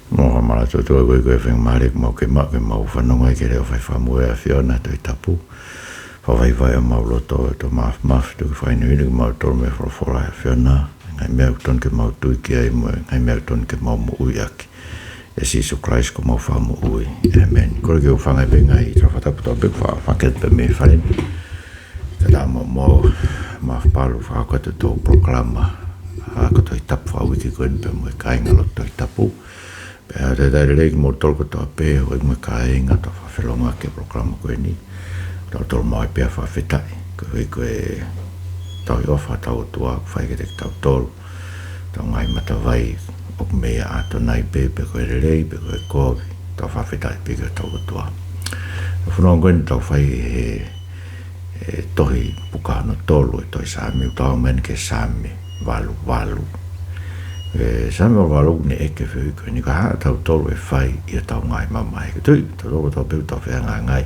Mo mala to go fe mare mo ke fa no ngai ke re fa fa mo e fiona to tapu fa vai mo lo to ma to fa ni ni mo to me for la fiona ngai me ton ke mo tu ke ai mo ngai me ton ke mo uiak e si so Christ ko mo fa mo ui amen ko ke fa ngai be ngai tra fa tapu to be fa ke be me fa ni ta mo ma palu fa ko to proclama ko to tapu fa ui ke ko be mo kai ngalo to tapu Pea re mo tolko to pe o mo kai nga to fa felonga ke programa ko ni. To mai pe fa fetai ko e to yo fa to fa ke to to ngai mata vai o me a to nai pe ko re pe ko to fa fetai pe ko to. Fu no ngon to fa to hi puka no tolo to Saame to men ke Saame valu Saame valu ne eke fe ko ni ka ta tolo e fai ia ta ngai mama e tu to pe to fe ngai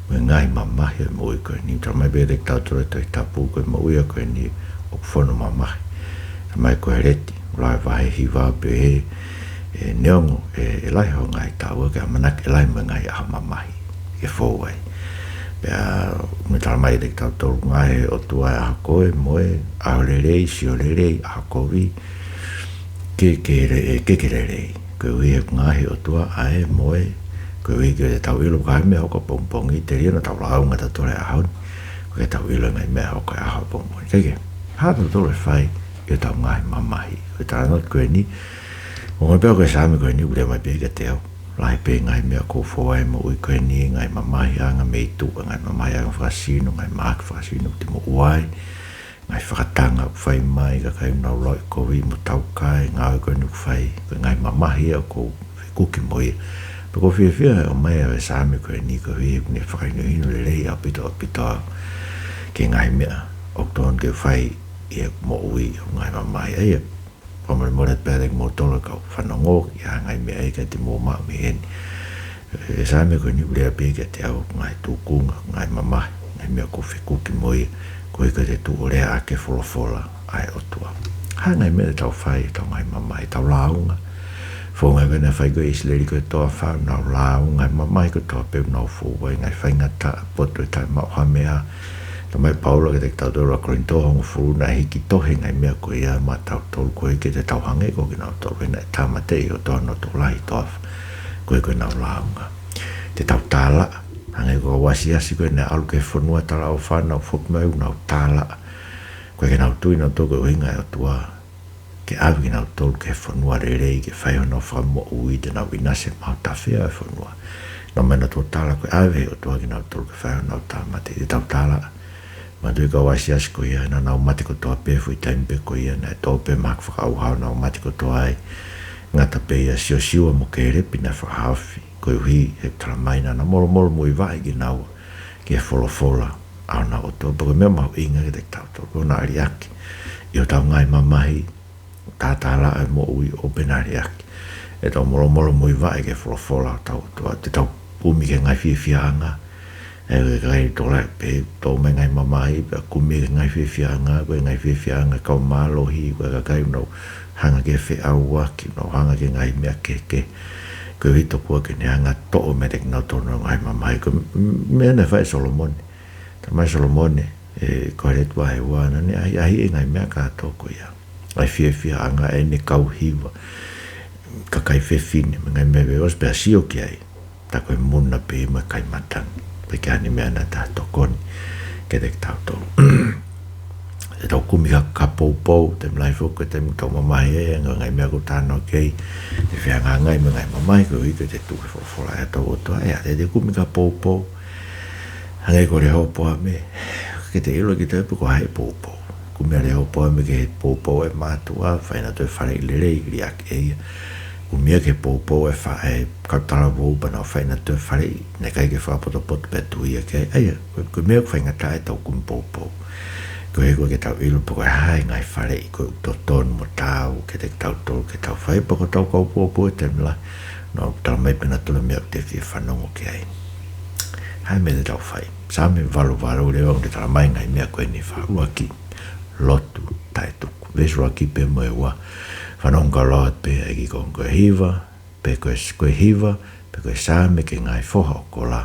ngai mama he mo ko ni ta mai be de ta to tapu ko mo ia ko ni o fono mama mai ko reti la vai hi va be neongo lai ho ngai ta o ka mana ke lai ngai a mama e fo ai Pea me ta mai de ta to ngai o tu a ko e mo a le si o le a ko vi ke re ko wi ngai o tu a e mo ko wi ke ta wi lu ka me ko pong i te no ta la nga ta to le a ko ta wi lu ngai me ko a pong ke ha to le fai e ta ngai mamai ko ta no ko ni o me ko Saame ko ni u le mai pe ke te lai pe ngai me ko fo ai mo ko ni ngai mamai anga me tu ngai mamai anga fasino ngai mak fasino te mo wai ngai whakatanga whai mai ka kai nau loi ko wi mo tau kai ngā koe nuk whai ngai mamahi a ko kuki moi pa ko whia o mai a Saame koe ni ko wi ne whakaino hino le rei a pito ke ngai mea o ton ke whai i mo ui o ngai mamahi ai pa mo le pērek mo tolo kau whanongo i a ngai mea i ka te mō maa me heni Saame koe ni ule a pēke te au ngai tūkunga ngai mamahi ngai mea ko whi kuki moi koe ka te tu o rea ake wholofola ai o tua. Ha ngai mea tau whai, tau ngai mamai, tau launga. Fo ngai wena whai koe isleri koe toa whau, nau launga, mamai koe toa peu nau fōwai, ngai whai ngata, poto e tai mau hamea. Ta mai Paula ke te tau tōra korinto hongo furu, nai hiki tohe ngai mea koe ia, ma tau tōru koe ke te tau hange koe ki nau tōru, wena e tāmate i o toa no tō lahi toa, koe koe nau launga. Te tau tāla, hangai ko wasi koe ne alu ke whanua tala o whanau whukmau nau tāla koe ke nau tui nau tōko uinga o tua ke awi ki nau tōlu ke whanua rei ke whaiho nau whamua ui te nau inase mau tawhia e whanua nau mena tō tāla koe awi o tua ki nau tōlu ke whaiho nau tāmate te tau tāla ma tui ka wasi koe ia na nau mati ko toa pefu i taimpe koe ia na e tō pe mak whakauhau nau mati ko toa ai ngata pe ia sio siwa mo ke repi na whakauwhi koe hui he tramaina na moro mui vai ki nau ki e wholofola au na o tō pako mea mau inga ki te tau tō kona ariaki i o tau ngai mamahi tātala e mo ui o pena ariaki e tau moro mui vai ki e wholofola tau tō te tau kumi ke ngai whiawhianga e kai tō lai pe tō me ngai mamahi pe kumi ke ngai whiawhianga koe ngai whiawhianga kau mālohi koe ka kai unau hanga ke whi aua ki unau hanga ke ngai mea keke ko hito kua ke ne anga to'o me te kina tono ngai mamai ko mea ne whai Solomone ta mai Solomone ko re tua he wana ne ahi e ngai mea ka toko ia ai whia anga e ne kau hiwa ka kai whiwhine me ngai mea veos pia sio ki ai ta koe muna pe ma kai matang pe ki ane mea na ta tokoni ke te tau tolu e tau kumi ka pou te mlai fuku te mtau mamai e ngai mea ko tāno kei te whia ngai me ngai mamai ko hiko te tuke whawhora e tau otoa ea te kumi ka pou hangai ko re hopoa me ke te ilo ki te epu ko hae pou kumi a re hopoa me ke he pou e mātua whaina toi whare i lere i riak e ia kumi a ke pou e whae kautara waupa na whaina toi whare i ne kai ke whapoto pe tuia ke eia kumi a ko whainga tae tau kumi pou ko e ko ke tau ilu poko hai ngai whare i ko to tonu mo tau ke te tau tolu ke tau whai poko tau kau pōpō te mla no tau mai pena tula mea te whia whanongo ke ai hai me te tau whai Saame valu reo te tala mai ngai mea koe ni whaua ki lotu tai tuku vesua ki pe moe wa whanonga loat pe e ki kongo hiva pe koe hiva, pe koe Saame ke ngai foha o kola,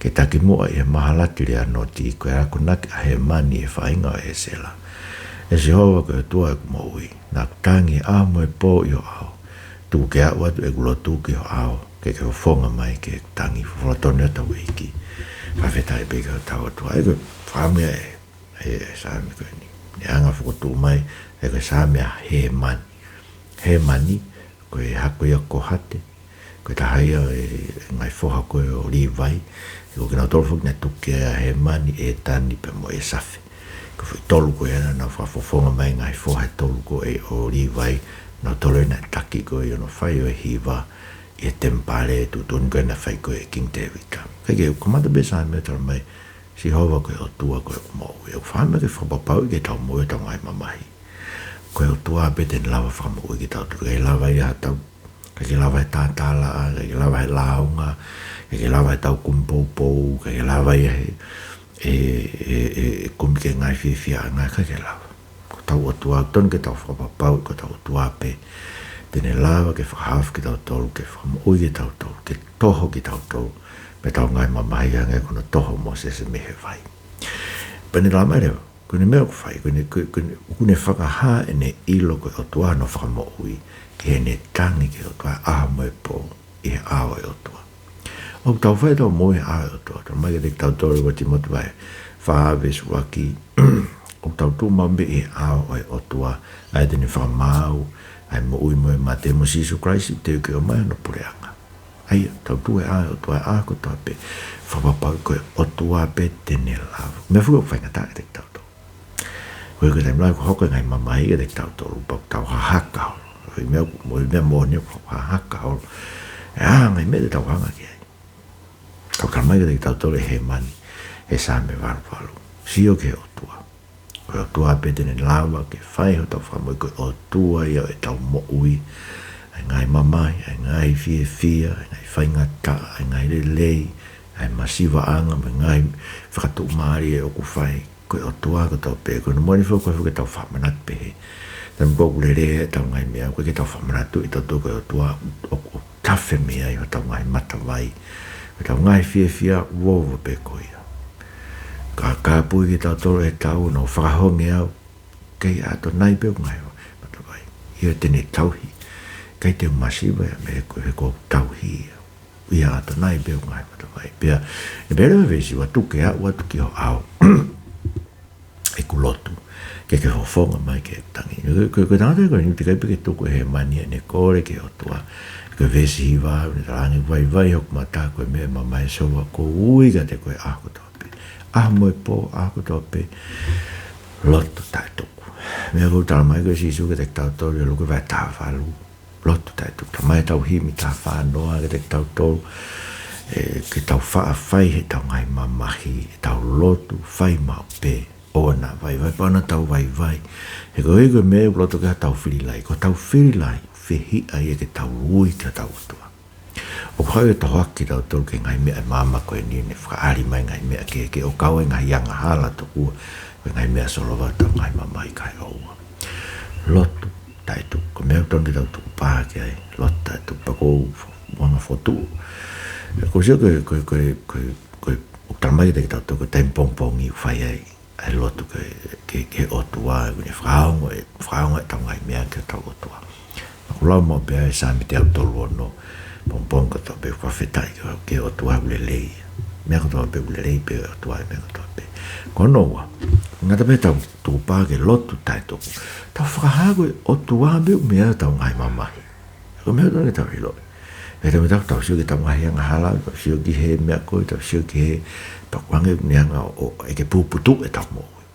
ke taki mua i mahalati le anoti, koe ako naki a he mani e whainga o e sela. E se hoa koe tua e kumaui, nā kutangi a mo e pō i o ao, tu ke a watu e kulo tu ki o ao, ke whafonga mai ke kutangi, whalatone ata weiki, whawhetai pe ke o tau atua, e koe whamea e Saame koe ni. Ni anga whakotu mai, e koe Saame a he mani, koe hako ia ko hate, koe tahaia ngai foha koe o li vai, ko kina tolfuk na tuke a he mani e tani pe mo e safe. Ko fui tolu koe ana na whafofonga mai ngai foha tolu koe o li vai, na tolu na taki koe ono whai o e hiva, e tempare tu toni koe na whai koe King David. Kai ke kumata be Saame tala mai, si hova koe o tua koe o mau. E o whame ke whapapau ke tau moe tau ngai mamahi. Koe o tua pe ten lava whamau ki tau turu. Kei lava i hatau. Kei lava i tātala, kei lava i launga, kei lava i tau kumpopou, kei lava i kumi ke ngai whiwhia ngai kei lava. Ko tau o tua, ton ke tau whapapau, ko tau o tua pe. Tene lava ke whahaf ki tau tolu, ke whamau ki tau tolu, ke toho ki tau tolu. Me tau ngai mamahi a ngai kuna toho mo se mehe vai. Pane la mai reo, kune mea ku whai, kune whakaha e ne ilo koe o tua no whakamoui, ke ne tangi ke o tua aha moe po i he awa e o tua. O tau whai tau moe awa e o tua, tau mai ke te tau tori wati motu vai, whaaves waki, o tau tu mambe i he awa e o tua, ai tene whakamau, ai mo ui moe ma te mo Sisu Christ, te uke o mai no pureanga. Ai, tau tu e a o tua a ko tua pe, whapapau koe o tua pe tene lava. Mea fuko whainga tā e te tau tau. Koe koe te mlai ko hoko ngai mamahi e te tau tau, pau tau hahaka holo. Koe mea mōnia ko hahaka holo. E ngai me te tau hanga ki ai. Tau kalmai ke te tau tau le he mani, he Saame waru. Sio ke o tua. Koe o tua pe tene lava, ke whai ho tau whamoi koe o tua ia e tau mo ui. Ai ngai mamai, ai ngai fia, ai ngai whaingata, ai ngai lelei, ai masiwa anga, ai ngai whakatu maari e oku whai, koe o tua ko tau pe, koe no moni whau koe tau whamanat pe he. Tam koku lere e tau ngai mea, koe ke tau whamanatu i tau koe o tua o tawhe mea i o tau ngai matawai, koe tau ngai fia, wowo pe koe ia. Ka kāpui ki tau toro e tau, no whakahonge au, kei ato nai pe ngai matawai, i o tene tauhi. Kai te masiwa ya me he ko tauhi ia ato nai beo ngai matawai. Pea, e bere me vesi wa tuke a ua tuki ho au. E kulotu. Ke hofonga mai ke tangi. Koe tangata koe ni te kai peke tuku he mani e ne kore ke o tua. Koe vesi hiwa, ne tarangi vai hok mata koe me mamai soa ko uiga te koe ako tope. Moe po ako tope. Loto tai tuku. Mea kou tala mai koe sisu ke te tau tori luku vai tāwhalu. Lotu tai tu mai tau himi ta whanoa ke te tau tolu ke tau whai he tau ngai mamahi tau lotu whai mau pe ona vai pana tau vai he koe me lotu ke tau whirilai ko tau whirilai whihi ai e ke tau ui ke tau atua o kai e tau haki tau tolu ke ngai mea mama koe ni ne whaari mai ngai mea ke o kau e ngai yanga hala to ua koe ngai mea solova tau ngai mamai kai oua lotu tai tu ko me ton de tu pa ke ai lotta tu pa ko bona foto ko je ko o tamai de tu ko tem pong pong i fai ai lotu ke o tua ne frau ta ngai me ke ta o tua ko la mo be Saame te auto no pong pong ko to be fa fetai ke o tua le lei me ko to be le lei pe o tua me ko to be ko no wa ngata be ta tu pa ke lotu tai tu tau whakahago o tua meu mea tau ngai mamahi. Ko mea tau tau hilo. E te me tau sio ki tau ngai anga hala, tau sio ki he mea koe, tau sio ki he pakuange neanga o e ke puputu e tau mo ui.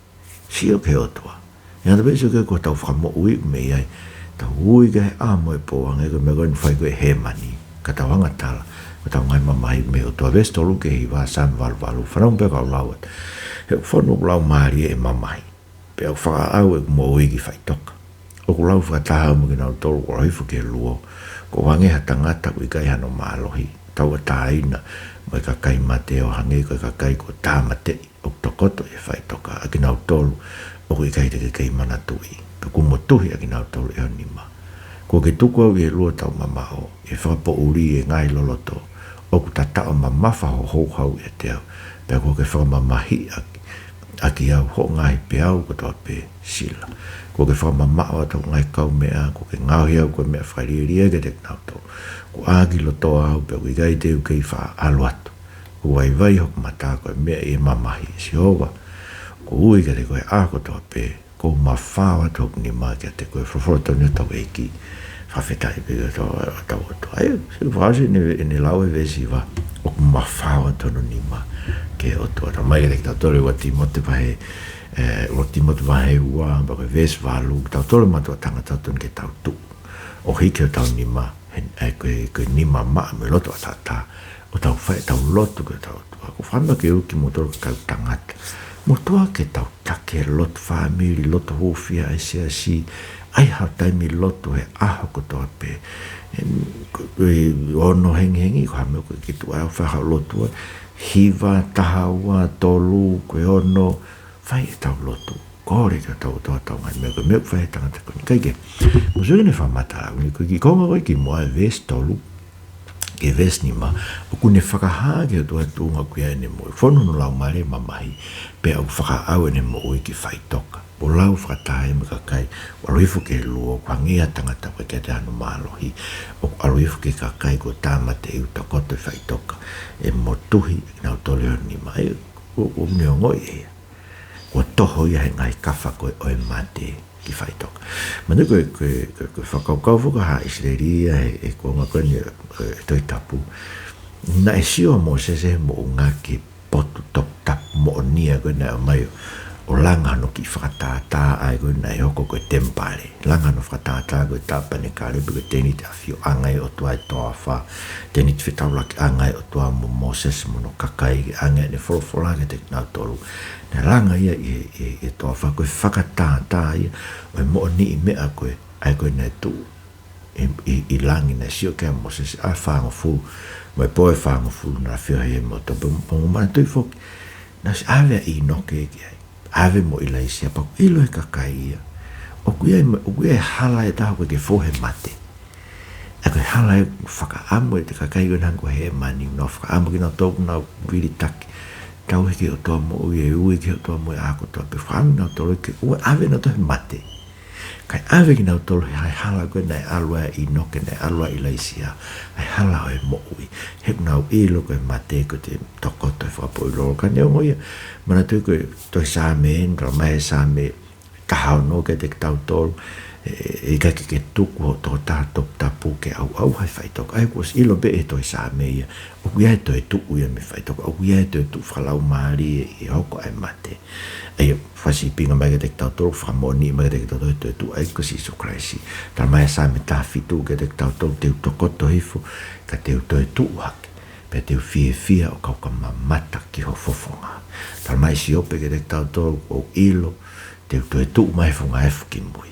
Sio ke o tua. E anta pe sio ke ko tau whakamo ui me ai. Tau ui ke he amo e po ange ko mea koe ni whai koe he mani. Ka tau hanga tala. Ko tau ngai mamahi me o tua vesto lu ke hi wa Saame walu. Whanau pe kau lauat. He whanu lau maari e mamahi. Pe au whakaau e mo igi whai toka. O ku lau whakataha mo ki nau tolu ko rohifu ke luo. Ko wange ha tangata ko i kai hano maalohi. Tau a tāina mo i kakai mate o hange ko i kakai ko tāmate o tokoto e whai toka. A ki nau tolu o ku i kai te kai mana tui. Pe ku mo tuhi a ki nau tolu e honima. Ko ke tuku au e lua tau mamao, e whakapo uri e ngai loloto, o ku tatao mamafa ho hou hau e te au, pia ko ke whakamamahi aki au ho ngai pe au ko toa pe sila. Ko ke whakamamao atau ngai kaume'a, ko ke ngauhi au ko mea whairiria ke te knauto, ko agi loto au pia ko ikai te u kei wha alu atu, ko wai vai hoku mata ko mea e mamahi si hoa, ko ui ke te koe a ko toa pe, ko mawhawa toku ni maa ke te koe whawhorota ni tau eiki, whawhetai pe ke tau oto. Ai, se whaasi ni lau e vesi wa, o ku mawhawa tono ni maa ke oto. Ata mai ke te tau tore wa timote pahe, o timote pahe ua, pa koe vesi walu, tau tore matua tangata tonu ke tau tu. O hiki o tau ni maa, koe ni maa maa me loto a tata, o tau whae tau loto ke tau tua. Ko whama ke uki motoro ke kau tangata. Motua ke tau take loto whaamiri, loto hofia ai se asi, ai hau taimi loto he aho ko toa pe. Ono hengi ko hame koe ki tu au whahau loto, hiva, tahaua, tolu, koe ono, whai e tau loto. Kore te tau toa tau ngai mea koe mea whai e tangata koe. Kaike, musuri ne whamata au, ni koe ki konga koe ki moa e ves tolu, ke ves ni ma, o kune whakaha ke toa tuunga kuia ene mo, whono no lau mare mamahi, pe au whakaau ene mo ui ki whaitoka. O lau whakatahe me kakai, o aroifu ke luo, kwa ngia tangata koe ke te anu maalohi, o aroifu ke kakai ko tāmate iu takoto e whaitoka, e mo tuhi, nau toleo ni ma, o mneo ngoi ea, o toho ia he ngai kawha koe oe mate, ki whaitoka. Manu koe whakaukau whuka ha Israelia e konga koe ni toi tapu. Na e sio mo se mo ngā ki potu top tap mo o nia koe na mai o langa no ki whakatātā ai koe na e hoko koe tempare. Langa no whakatātā koe tāpane kāre koe tēni te awhio angai o tua e toa wha. Tēni te whetaulaki angai o tua mo Moses mo no kakai ke angai ne whorofora ke te nau toru. Na langa ia e toa wha koe whakatātā ia o e mo ni i mea koe ai koe na tu i langi na sio kea Moses a whaango fu mo e poe whaango fu na whio hei mo topo mo mana tui whoki. Na si awea i noke e ki ai. Ave mo ila isi apa ilo e kakai ia. O kuia e hala e taho koe ke fohe mate. E koe hala e whakaamu e te kakai koe nango he mani. No whakaamu ki na tōku na viri taki. Tau heke o toa mo ui e ui ki o toa mo e ako toa. Pe whaamu na tolo ke ua ave na tohe mate. Kai ave ki na tolo hai hala koe na e alua i noke na e alua ila isi a. Hai hala o e mo ui. Hek nau ilo koe mate ko te tokoto e whakapo i loro. Ka neo ngoia. Mana tui koe toi Saame, nra mai Saame, kahau no ke te tau tolu, e kake ke tuku o tō tātok tapu ke au hai whaitok. Ai kuas ilo be e toi Saame ia, o kuia e toi tuku ia me whaitok, o kuia e toi tuku whalau maari e hoko ai mate. Ai whasi pinga mai ke te tau tolu, whamoni mai ke te tau tolu, tu ai ko Sisu Kraisi. Tara mai Saame tā fitu ke te tau tolu, te utokoto hifu, ka te utoi tuku hake. Pe te fia o kauka mamata ki ho fofonga. Tara mai si ope ke te tau tolu o ilo, te uto e tuu mai funga e fuki mui.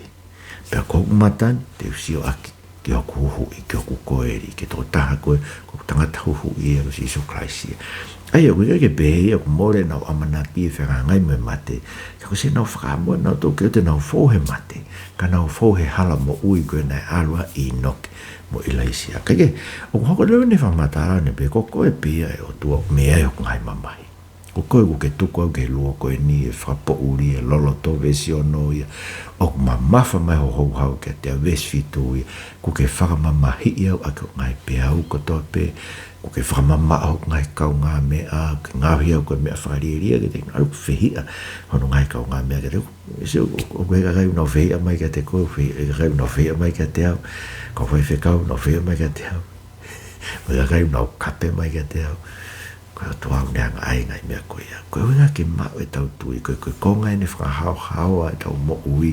Pe a kouku matani, te usio aki ki hoku huhui, ki hoku koeri, ki tō taha koe, ko tangata huhui e o Sisu Kraisi. Ai o kuia ke behe, o kumore nau amanaki e whera ngai me mate, ka ko se nau whakaamua, nau tō keo te nau fōhe mate, ka nau fōhe hala mo ui koe nai alua i noke. Mo ilaisia. Kake, o hoko leo ne whamatara ne pe, ko koe pia e o tua mea e o ngai mamahi. Ko koe ku ke tuku au ke lua koe ni e whapo uri e lolo tō vesi o no ia. O ku mamafa mai ho hou hau ke te vesi fitu ia. Ku ke whakamamahi iau a ke ngai pe au ko toa pe. Ku ke whakamama au ngai kau ngā mea. Ke ngāhi au koe mea whakariria ke te ngaru whihia. Hono ngai kau ngā mea ke te. O koe ka kai unau whihia mai ke te koe. Kai unau whihia mai ke te au. Ko whai whekau no whia mai ka te au. Mai ka kai no kape mai ka te au. Koe o tuau neanga ai ngai mea koe ia. Koe winga ke mau e tau tui. Koe konga e ne whakahau hawa e tau mo ui.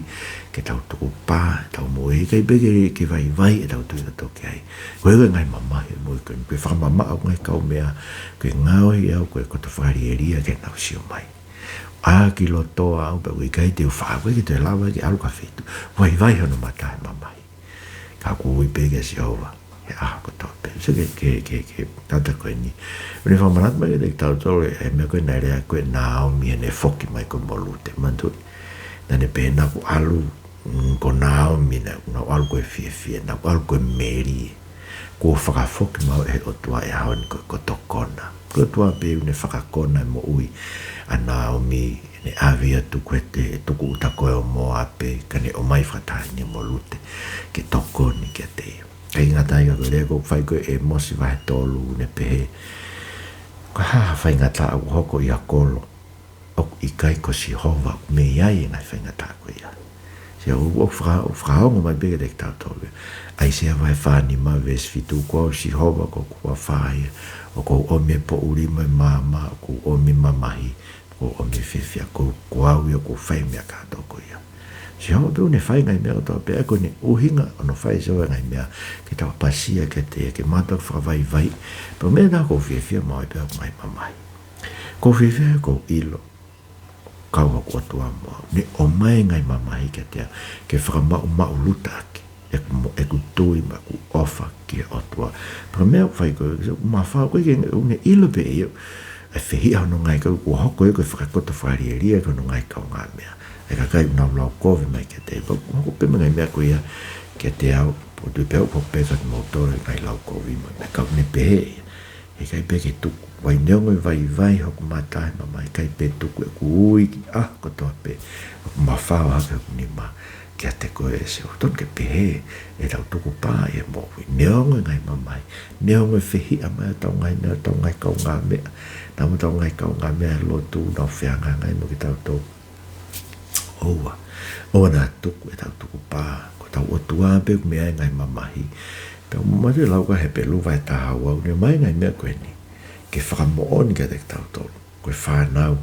Ke tau tuku pā, e tau mo e. Kai beke ke vai e tau tui na toke ai. Koe winga ngai mamahi e mui. Koe whakamama au ngai kaumea. Koe ngau i au koe koto whakarieria ke nau sio mai. A ki lotoa au pe koe kai te uwha. Koe ki te lawa ki alu ka whetu. Vai hono mata e mamahi. Ka kui pege si hova e aha ko tope so ke tata koe ni une whamanat mai ke tau tolu e mea koe nai rea koe nao mi e ne foki mai koe molu te mantu na ne pēna ku alu ko nao mina na algo e fie na algo e meri ko whakafoki mau e o tua e haon ko tokona ko tua pe une whakakona mo ui ana o mi ne avia tu kwete tuku utako e o mo ape kane o mai whatahini mo lute ke tokoni ke te kai ngata ia ko lego whai ko e mosi vai tolu ne pehe ko whai ngata au hoko i a kolo o i kai ko si hova me iai ngai whai ngata ko ia se o fraongo mai bega dek tautoge ai se vai fani ma ves fitu ko si hova ko ko fai o ko o me po uri mai mama ko o me mamahi ko o me fefia ko au yo ko fai me ka to ko ia se o do ne fai ngai me to pe ko ne uhinga no fai so ngai me ke ta pasia ke te ke mata fra vai pe me da ko fefia mai pe mai mamahi ko fefia ko ilo kaua kua tua mo ne o mai ngai mamahi ke te ke whakamau mau luta ake e ku tui ma ku ofa ki o tua pero mea whai koe ma whao koe ke une ilo pe eo e whihi au no ngai kau ku hoko e koe whakakoto wharia ko no ngai kau ngā mea e ka kai unau lau kowe mai ke te hoko pe ngai mea koe ia ke te au po tui peo po peka ki mautore ngai lau kowe mai me kau ne pehe e kai pe ke tuku wai neongo vai hoko matai mamai kai pe tuku e ku ui ki ko toa pe ma whao haka ni ma kia te koe e se o ton ke pehe e tau tuku pā e mo neongo ngai mamai neongo e whihi a mai tau ngai kau ngā mea na mo tau ngai kau ngā mea lo tu na whianga ngai mo ki tau tau oa na tuku e tau tuku pā ko tau o tua pe mea ngai mamahi pe mo matu lau ka he pelu vai ta hawa ne mai ngai mea koe ni ke whakamooni ka te tautolu koe whanau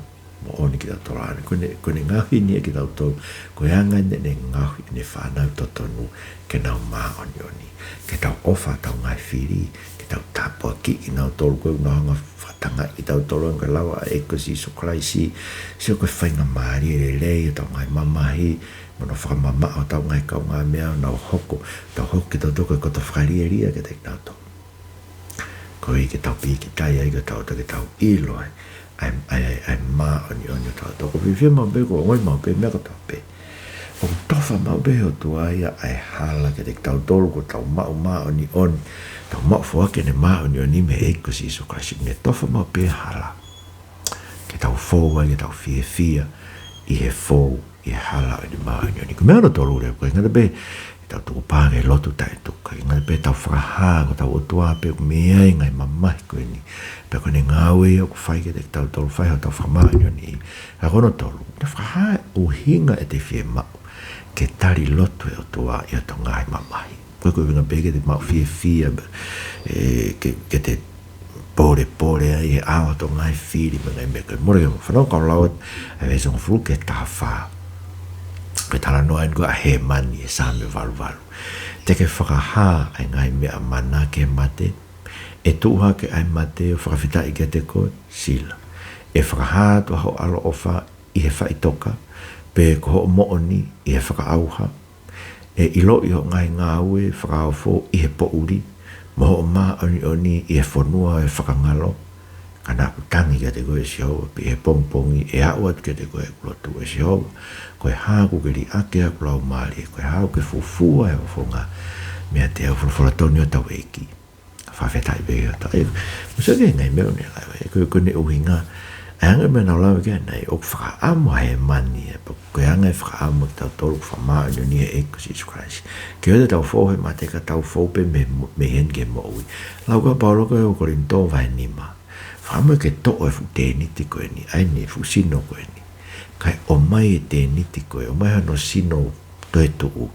mooni ki tautolu ane koe ngahi ni e ki tautolu koe anga ne ngahi ne whanau totonu ke nau maoni oni ke tau ofa tau ngai whiri ke tau tapua ki ki nau tolu koe unahanga whatanga ki tautolu ang ka lawa e ko si so kraisi si o koe whainga maari e lei tau ngai mamahi mono whakamama o tau ngai kau ngā mea nau hoko tau hoko ki tautolu koe koto whakaria ke te tautolu koe ke tau pi ki tai ai ke tau ilo ai ma oni tau tau ko whiwhia mau pe ko ngoi mau pe mea ka tau pe o tofa mau pe o tua ia ai hala ke te tau tolu ko tau mau oni tau mau fua ke ne ma oni me eiko si so kasi ne tofa mau pe hala ke tau fōua ke tau whiwhia i he fōu i he hala oni ma oni ko mea no tolu re koe ngata pe tau tuku pānge lotu tai tuka i ngai pe tau whakaha ko tau otua pe o mea i ngai mamahi koe ni pe koe ni ngāwe o ku whai ke te tau tolu whai ho tau whakamānio ni a kono tolu te whakaha uhinga e te whie mau ke tari lotu e otua i o tau ngai mamahi koe koe winga pe ke te mau whie ke te pore ai e awa tau ngai whiri me ngai me koe more ke mo whanau kau lauat e weisonga fulu ke taha whaa ke tala noa en ko a he mani e Saame valu te ke whakaha ai ngai mea mana ke mate e tuha ke ai mate o whakawhita i ke te koe sila e whakaha to hao alo ofa i he whaitoka pe ko ho mooni i he whakaauha e ilo i ho ngai ngāue whakaofo i he pouri mo ho ma oni i he whanua e whakangalo kana utangi ke te koe si hau pi he pongpongi e hauat ke te koe kulotu e si hau koe haku ke li ake aku lau maari koe hau ke fufua e wafonga mea te au fulfulatoni o tau eki whawhetai pe o tau musa ke ngai meo ne lai koe ne uhinga e anga me nau lau ke nei o whakaamo he mani koe anga e whakaamo ki tau tolu whamaa nio ni he eko si Christ ke o te tau fōhe ma te ka tau fōpe me hen ke mo ui lau ka paulo koe o korinto vai nima whaamo ke to'o e fu tēniti koe ni ai ni fu sino koe ni kai o mai e tēniti koe o mai hano sino toe tu'u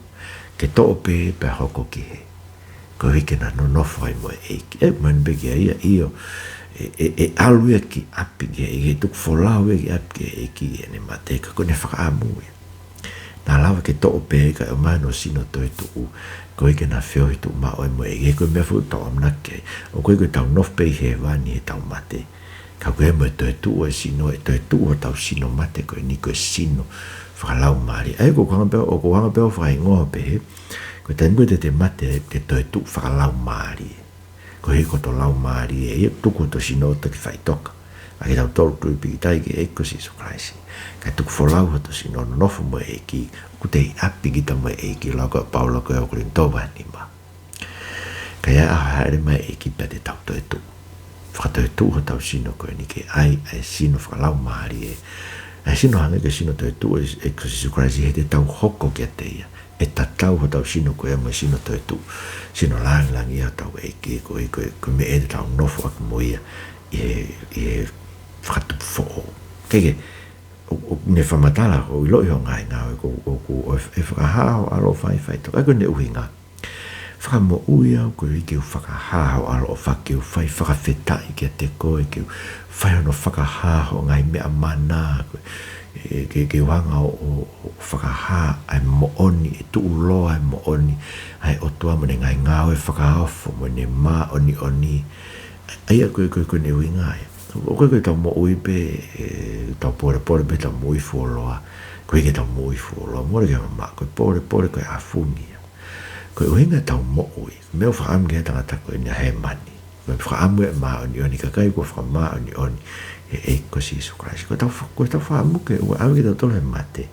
ke to'o pe hoko ki he ko hike na no nofo ai mo eiki e man beki a ia io e alu e ki api ke e tuk folau e ki api ke eiki e ne mateka ko ne whakaamu e na lawa ke to'o pe kai o mai hano sino toe tu'u ko hike na whio hitu ma oi mo e koe mea fu tau amnake o koe tau nof pe he wani e tau mate ka koe mo e toe tu'u e sino e toe tu'u o tau sino mate koe ni koe sino whakalau maari ai ko hanga peo o ko hanga peo whakaingoa pe he ko tani koe te mate te toe tu'u whakalau maari ko hiko to lau maari e tuku to sino o taki whaitoka Ai tau tolu tui pi tai ke eko si so kraisi. Kai tuku folau hato si no nofo mo eki, ku te api kita mo eki lau ka paula ko au kurin towa ni ma. Kai a haere mai eki pa te tau to e tu. Whakato e tu ha tau sino ko ni ke ai sino whakalau maari e. Ai sino hanga ke sino to e tu eko si so kraisi he te tau hoko kia te ia. E tatau ha tau sino ko e mo sino to e tu. Sino lang ia tau eki ko me e te tau nofo aku mo ia. E whakatu fo kege ne whamatala o iloi ho ngai ngā e whakahao alo whai to ako ne uhi ngā whakamo ui au ko i keu whakahao alo o whakeu whai whakawhetai ki a te koe keu whai ono whakahao ngai mea mana ke wanga o whakaha ai mooni e tu uloa ai mooni ai o tua mene ngai ngā e whakaofo mene mā oni ai a koe ne ui ngai o koe tau mo ui pe tau pore pe tau mo ui fuoloa koe ke tau mo ui fuoloa more ke mama koe pore koe afungia koe uhinga tau mo ui meo whaam ke tangata koe nia he mani koe whaamu e maa oni kakai koe whamaa oni e ko si Isu Kraisi koe tau whaamu ke ua awi ke tau tolo he mate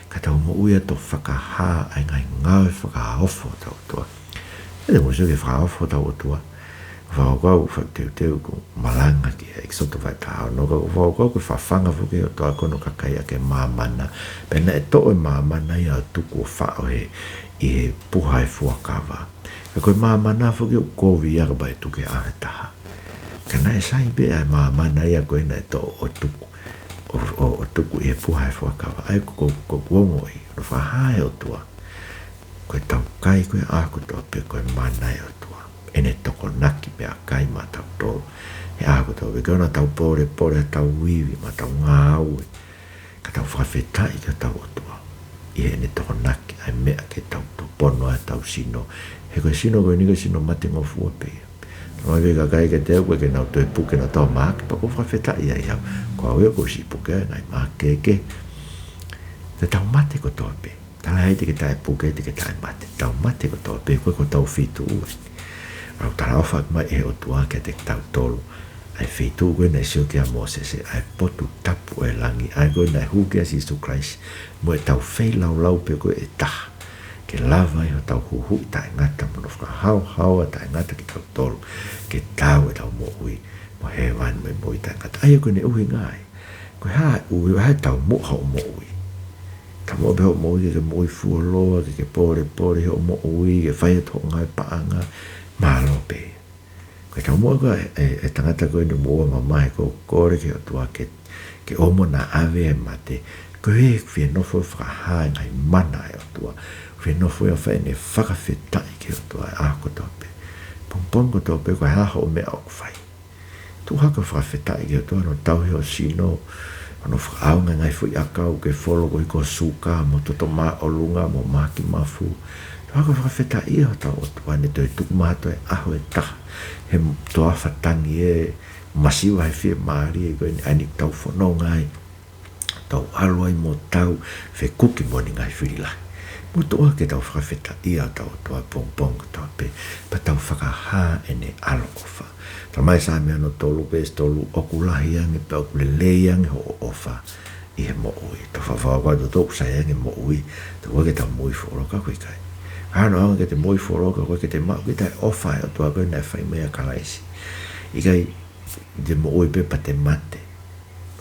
ka tau mo ui ato whakaha ai ngai ngau e whakaofo tau toa e te musu ke whakaofo tau otua whakau teu ko malanga ki e soto vai tau no ko ko whawhanga fuke o toa kono kakai a ke mamana pena e to e mamana ia tuku o whao he i puha e fuakawa e koe mamana fuke o kovi ia ba e tuke a taha kana e sai be a mamana ia koe na e to o tuku o tuku i puha e fuakawa ai ko kuongo i no whahae o tua koe tau kai koe a ko toa pe koe mana e o tua ene toko naki pe a kai ma tau tolo e ako tau e kauna tau pore tau wiwi ma tau ngā aue ka tau whawhetai ka tau otua i ene toko naki ai mea ke tau to pono a tau sino he koe sino koe niko sino mate ngofua pe mai veka kai ke teo koe ke nau toi puke na tau maaki pa ko whawhetai ai au ko au e ko si puke ngai maake ke te tau mate ko toa pe tala hei te ke tae puke te ke tae mate tau mate ko toa pe koe ko tau fitu uesti au tara ofa mai e o tua ke te tau tolu ai fitu koe nei sio kia Mosese ai potu tapu e langi ai koe nei hukia si Isu Kraisi mo e tau fei lau pe koe e taha ke lava i ho tau huhu i tae ngata mono hau a tae ngata ki tau tolu ke tau e tau mo ui mo he wan me mo i tae ngata ai koe ne uhi ngai koe hae ui hae tau mo hau mo ui ka mo beho mo ui ke mo ui fuoloa ke pore ho mo ui ke whai to ngai paanga malo pe koe tau mua koe e tangata koe ni mua mamae ko kore ke o tua ke omo na ave e mate koe e whia nofo whakaha ngai mana e o tua whia nofo e whae ne whakawhetai ke o tua e ako tope pompon ko tope koe haho o mea o whai tu haka whakawhetai ke o tua no tau he o sino ano whakaunga ngai fui akau ke wholo koe ko suka mo toto maa o lunga mo maki mafu Waka whakawheta ia o tau o tua ne toi tuku mato e aho e taha. He toa whatangi e masiwa he whia maari e koe ni anik tau whanau ngai. Tau aloai mo tau whe kuki moni ngai whirilahi. Mo toa ke tau whakawheta ia o tau o tua pongpong tau pe. Pa tau whakaha e ne alo ofa. Tau mai Saame ano tolu pes tolu okulahi ange pe okulelei ange ho ofa. I he mo ui. Tau whawhawai to toku sai ange mo ui. Tau wake tau mui whoroka koe kai. Hano anga ke te moi whoroka koe ke te mau ki tai ofa e o tua koe nei whai mea kalaisi. I kai te mo ui pe pa te mate.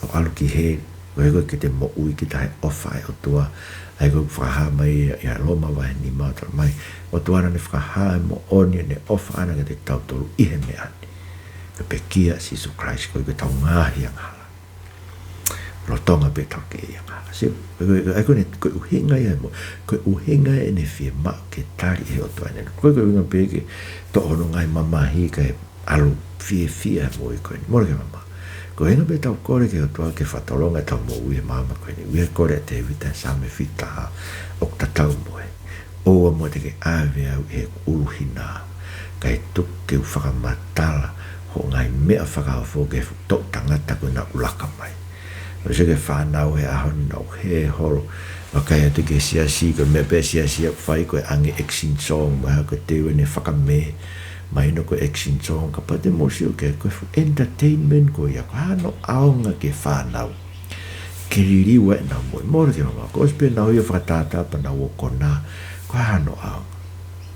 O alu ki he koe ke te mo ui ki tai ofa e o tua. Ai koe whakaha mai i a loma wahe ni mātara mai. O tua ana ni whakaha e mo oni ne ofa ana ke te tautolu i he mea ani. Ke pe kia si Isu Kraisi koe ke tau ngahi ang hala. Rotonga pe tau ke ia ngā. Siu, koe uhinga ia mo, koe uhinga e ne whia mau ke tari he o toa nena. Koe unga pe ke to ono ngai mamahi ka e alu whia mo i koe ni. Mora ke mama. Koe inga pe tau kore ke o toa ke whatolonga tau mo ui mama koe ni. Uia kore te wita Saame whitaha o tatau mo e. Oa mo te ke awe au e uruhina. Ka e tuke u whakamatala ho ngai mea whakawho ke to tangata koe na ulaka mai. O se ke whanau he aho nau he holo. Wa kai atu ke siasi, ko me pe siasi ak whai koe ange exin song, wa koe tewe ne whakame. mai no ko action song ka pate mo si ke ko entertainment ko ya ka no aonga ke whanau ke riri wa na mo ke ma ko spe na yo fatata pa na wo kona ko no aonga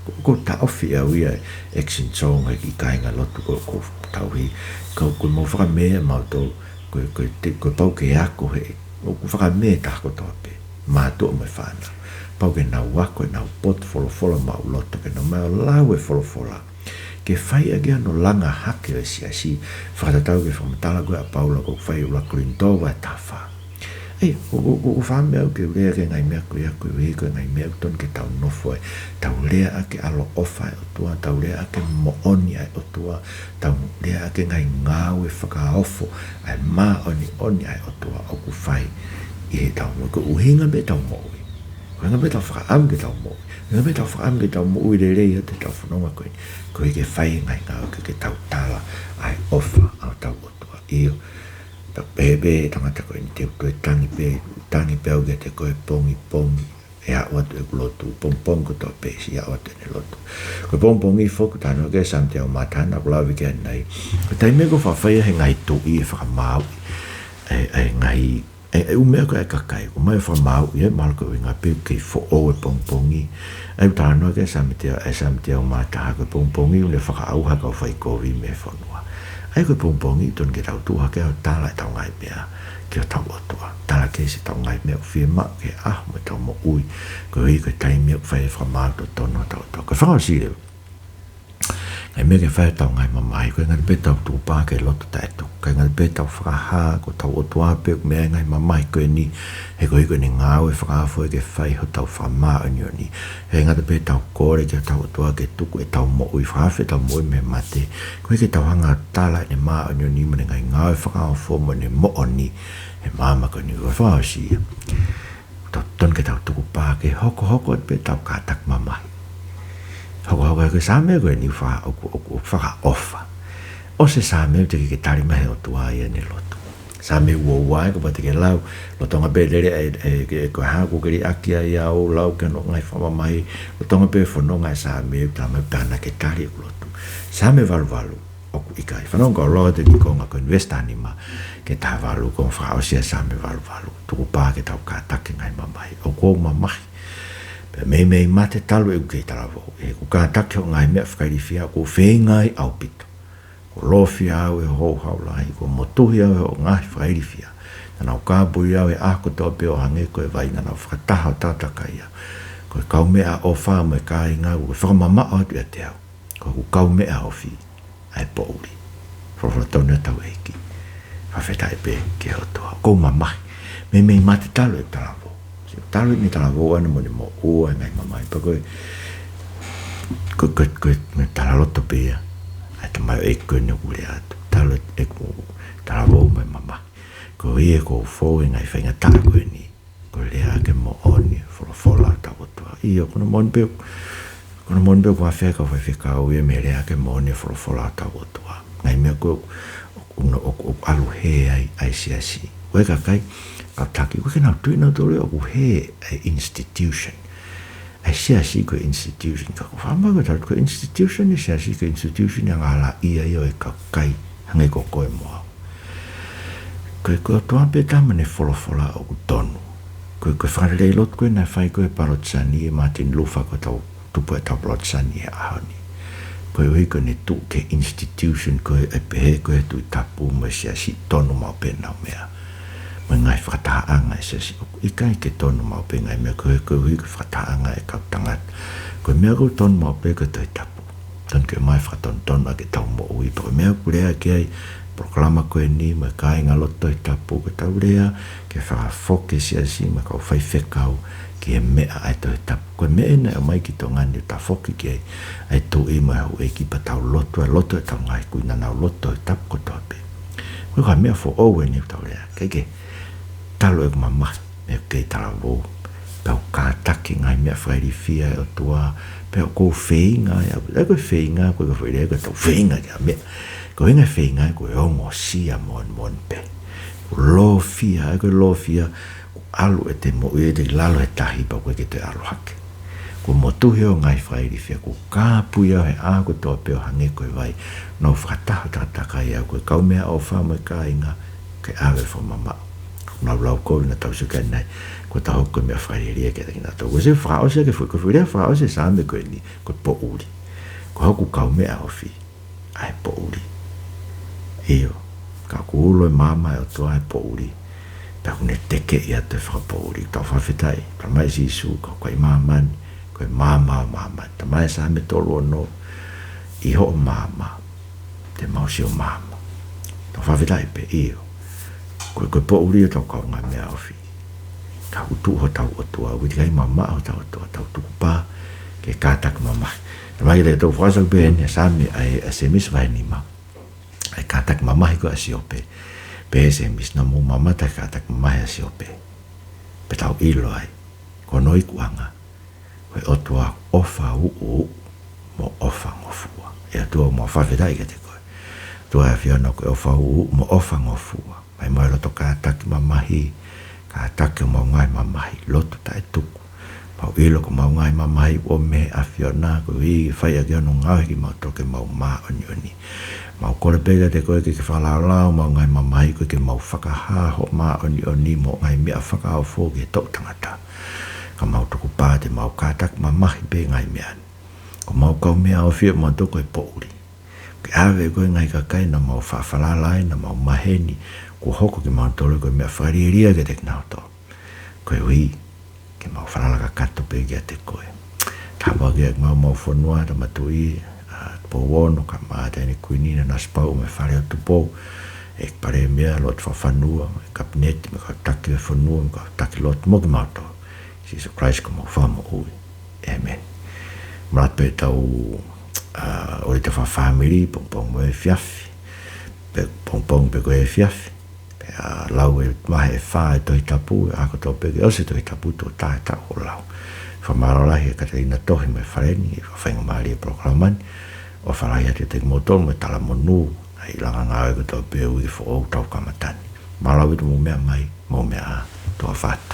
ko ta ofi a wi action song ki ka nga lot ko ta wi ko mo fra me ma to ko pau ke ako he ko fra me ta ko to pe ma to me fana pau ke na wa ko na pot folo ma lot ke no ma la we folo ke fai age no langa hake sia si fa tau ke from tala go a paula ko fai la klinto wa tafa o fa me ke le ke ngai me ko ya ko we ko ngai me ton ke tau no foi tau le ake alo ofa o tua tau le ake mo oni ai o tua tau le ake ngai ngawe faka ofo ai ma oni ai o tua o ku fai e tau mo ko uhinga be tau mo nga be tau fa am ke tau mo nga be tau fa am ke tau mo le le te tau fa no ma ko ke fai ngai nga ke tau tala ai ofa au tau o tua io ta bebe tanga ta ko inte ko tangi pe o ge te ko pongi e a o te lotu pong ko to pe si a o te lotu ko pong I fo ko ta no ge sam te o matana ko la vi ge nei ko tai me ko fa fa he ngai tu I fa ma ngai u me ko ka kai ko mai fa ma ye mal ko nga pe ke fo o pong I ta no ge sam te o mata ko pong le fa au ha ko fa ko vi me fo no ai ko pong ton ke tau tu ha ke ta la tau ngai mea ke tau o tua ta la ke se tau ngai mea firma ke mo tau mo ui ko I ko tai mea fai fra ma to tono tau to ko fa si le ngai mea ke fai tau ngai mai ko ngai pe tau tu pa ke lot ta tu ka ngai pe tau fra ha ko tau o tua pe mea ngai mai ko ni he ko ni ngau e fra fo ke fai ho tau fra ma onyo ni he ngai pe tau ko re ke tau tua ke tu ko tau mo ui fra fe tau mo me mate ko ke tau hanga tala ni ma onyo ni mo ngai ngau fra fo mo ni mo oni he mama ko ni ko fa si ton ke tau tu pa ke hoko pe tau ka tak mama hoko ke Saame ko ni fa o fa ofa o se Saame te ke tari mai o tua ia ni lotu Saame wo wa ko pate ke lau lo tonga pe le ke ko ha ko ke akia ia o lau ke no ngai fa mai lo tonga pe fo no ngai Saame ta me pana ke tari lotu Saame valu o ku ikai fa no ko lo te ki ko nga ko investa ni ma ke ta valu ko fa o sia Saame valu tu pa ke tau ka ta ke ngai mai o ko mai me mate talo e ke talavo e ku ka ta ke ngai me fa ri fia ko fe ngai au pito ko lo fia o ho lai ko motu ia o ngai fa ri fia na ka bu ia e a ko to pe o hange ko e vai na fa ta ia ko kaume'a o fa me ka inga ko fa mama o te te ko kaume'a o fi ai pouri for tona tau eki fa feta e pe ke o to ko mama me mate talo e talavo talo ni talavo ana mo o ngai mama pa ko me talalo to pe ai te mai e ko no kulia talo e ko talavo me mama ko ie ko fo ngai fa ngata ko ni ko le ke mo oni for la ta ko to io ko mon pe ko fa ka o e me le ke mo ni for la ta ko to ngai me ko o alu he ai si we ka kai ataki ko na tu na to le o he institution ai si ko institution ka ko fa ma ko institution ni si ko institution nga la ia yo e ka kai ngai ko ko mo ko to pe ta me fola o tonu ko fa le lot ko na fai ko parotsani Martin Lufa ko tau tu po ta parotsani a ni ko ko ne tu ke institution ko e pe ko tu tapu me si tonu ma pe na mea ngai whakataanga e sesi i kai ke tonu mau pe ngai mea koe hui ke whakataanga e kautangat koe mea ko tonu mau pe ke toi tapu ton ke mai whakatonu a ke tau mo ui koe mea kurea ke ai proklama koe ni me kai ngalo toi tapu ke tau rea ke whakafoke siasi me kau whai whekau ke mea ai toi tapu koe mea ina e mai ki to ngani ta foke ke ai tu i mai hu e ki pa tau loto e tau ngai kui nanau loto e tapu ko tau pe koe ka mea fo owe ni tau rea ke talo e mama me ke talo pe o ka taki ngai me fai fia o tua pe o ko feinga e ko feinga ko foi le ko to feinga ya me ko inga feinga ko o mo sia mon pe lo fia alu e te mo e te lalo e tahi pa ko ke te alu hake ko motuhi o ngai whairi whia, ko kāpui au he ko tō peo hange koe vai, no whakataha tātakai au koe kaume'a o whamai ka inga, ke awe whamama. Nau lau koe na tausu kai nei, ko ta hoko mea whairi ke teki na tō. Ko se whaose ke fui, ko whirea whaose Saame koe ni, ko po uri. Ko hoku kaume'a o whi, ai po uri. Io, ka kuulo mama o toa ai po uri. Pēku ne teke ia te whakapo uri, tau whawhetai, ka mai si isu, ka koe mamani, koe mama o mama, ta mai Saame tolu o no, iho o mama, te mausi o mama. Tau whawhetai pe io, koe po uri o tau kaunga mea o whi. Ka utu ho tau o tua, witi kai mama o tau o tua, tau tuku pā, ke kātak mama. Ta mai le tau whasak pe ene, Saame ai se mis vai ni ma. Ai kātak mama hiko a siope. Pe se mis na mu mama ta kātak mama a siope. Pe tau ilo ai, ko noi kuanga. Koe o tua ofa uu, mo ofa ngofua. Ea tua mo whawhetai ke te koe. Tua e whiona koe ofa uu, mo ofa ngofua. Mai mai roto kātak mamahi, kātak mo ngai mamahi, loto ta e tuku. Mau ilo ko mau ngai mamahi o me a whiona, ko i whai a kionu ngau ki mau toke mau maa oni oni. Mau kore pega te koe ke whalaulau, mau ngai mamahi koe ke mau whakahaho maa oni oni, mo ngai mea whakahao fō ke tau tangata. Ka mau tuku pā te mau kātak mamahi pe ngai mea. Ko mau kaume'a o whia mau toko e pouri. Ke awe koe ngai kakai na mau whawhalalai, na mau maheni, ko hoko ke mau tolu koe mea whariria ke te knau tō. Koe hui, ke mau whalalaka kato pe kia te koe. Tāpua kia mau whanua, ta matui, pōwono, ka maa tēne kuinina na spau me whare o tupo, e pare mea lot whanua, me kabineti, me ka taki me whanua, me ka taki lot mo ki mau tō. Jesus Christ ko mau whama ui. Amen. Mrat pe tau ori te whawhamiri, pongpong mo e whiawhi, pongpong pe koe e whiawhi, pe lau e mahe e wha e tohi tapu, e ako tō peke, ose tohi tapu tō tae tau o lau. Whamarolahi e Katarina tohi me whareni, e whawhainga maari e proklamani, o wharai ate te motonu me tala monu, na ilanga ngāwe ko tō peu i who au tau kamatani. Malawitu mo mea mai, mo mea tō whatu.